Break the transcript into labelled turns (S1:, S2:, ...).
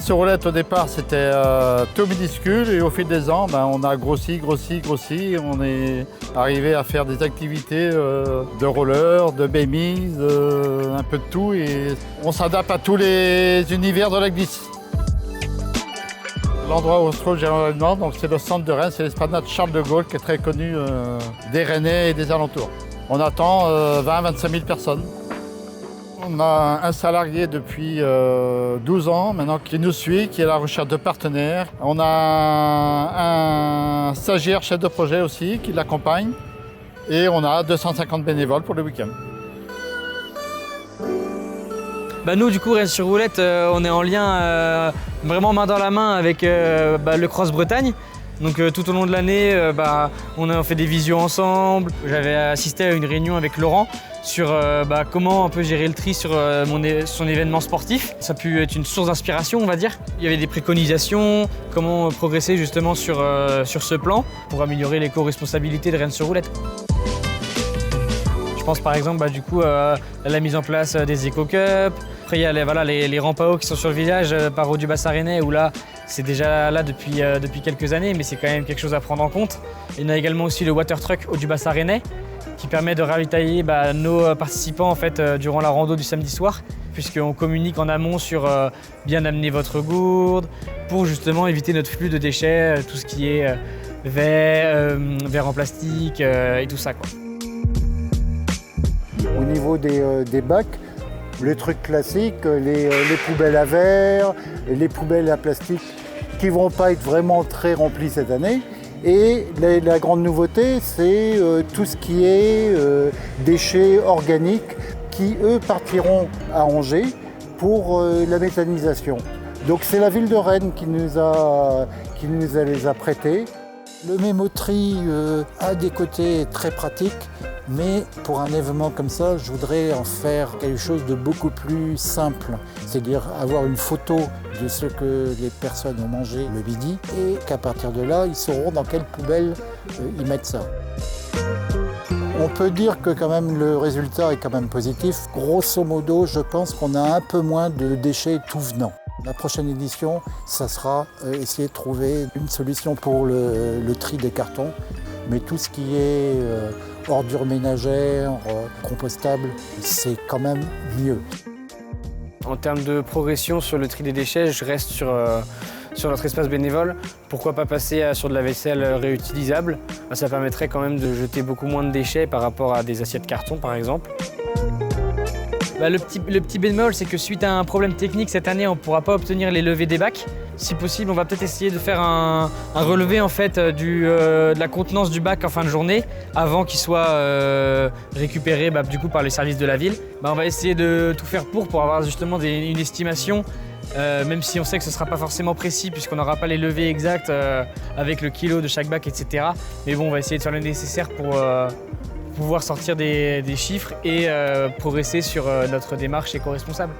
S1: Rennes-sur-Roulette, au départ, c'était tout minuscule et au fil des ans, on a grossi. On est arrivé à faire des activités de roller, de BMX, un peu de tout et on s'adapte à tous les univers de la glisse. L'endroit où on se trouve généralement, c'est le centre de Rennes, c'est l'esplanade Charles de Gaulle qui est très connu des Rennais et des alentours. On attend 20-25 000 personnes. On a un salarié depuis 12 ans maintenant qui nous suit, qui est à la recherche de partenaires. On a un stagiaire chef de projet aussi qui l'accompagne. Et on a 250 bénévoles pour le week-end.
S2: Nous, du coup, Rennes-sur-Roulette, on est en lien vraiment main dans la main avec le Cross Bretagne. Donc tout au long de l'année, on a fait des visios ensemble. J'avais assisté à une réunion avec Laurent sur comment on peut gérer le tri sur son événement sportif. Ça a pu être une source d'inspiration, on va dire. Il y avait des préconisations, comment progresser justement sur ce plan pour améliorer l'éco-responsabilité de Rennes-sur-Roulette. Je pense par exemple à la mise en place des éco-cups. Après il y a les rampes à eau qui sont sur le village par Haut du Bassin Rennais où là c'est déjà là depuis quelques années mais c'est quand même quelque chose à prendre en compte. Il y en a également aussi le water truck Haut du Bassin Rennais qui permet de ravitailler nos participants en fait, durant la rando du samedi soir puisqu'on communique en amont sur bien amener votre gourde pour justement éviter notre flux de déchets, tout ce qui est verre en plastique et tout ça, quoi.
S3: Au niveau des bacs, les trucs classiques, les poubelles à verre, les poubelles à plastique qui ne vont pas être vraiment très remplies cette année. Et la grande nouveauté, c'est tout ce qui est déchets organiques qui, eux, partiront à Angers pour la méthanisation. Donc c'est la ville de Rennes qui nous les a prêtés. Le mémoterie a des côtés très pratiques, mais pour un événement comme ça, je voudrais en faire quelque chose de beaucoup plus simple. C'est-à-dire avoir une photo de ce que les personnes ont mangé le midi et qu'à partir de là, ils sauront dans quelle poubelle ils mettent ça. On peut dire que quand même le résultat est quand même positif. Grosso modo, je pense qu'on a un peu moins de déchets tout venant. La prochaine édition, ça sera essayer de trouver une solution pour le tri des cartons, mais tout ce qui est ordures ménagères, compostables, c'est quand même mieux.
S2: En termes de progression sur le tri des déchets, je reste sur notre espace bénévole. Pourquoi pas passer sur de la vaisselle réutilisable? Ça permettrait quand même de jeter beaucoup moins de déchets par rapport à des assiettes carton par exemple. Le petit bémol, c'est que suite à un problème technique cette année, on ne pourra pas obtenir les levées des bacs. Si possible, on va peut-être essayer de faire un relevé en fait, de la contenance du bac en fin de journée avant qu'il soit récupéré du coup, par les services de la ville. On va essayer de tout faire pour avoir justement une estimation, même si on sait que ce ne sera pas forcément précis puisqu'on n'aura pas les levées exactes avec le kilo de chaque bac, etc. Mais bon, on va essayer de faire le nécessaire pour pouvoir sortir des chiffres et progresser sur notre démarche éco-responsable.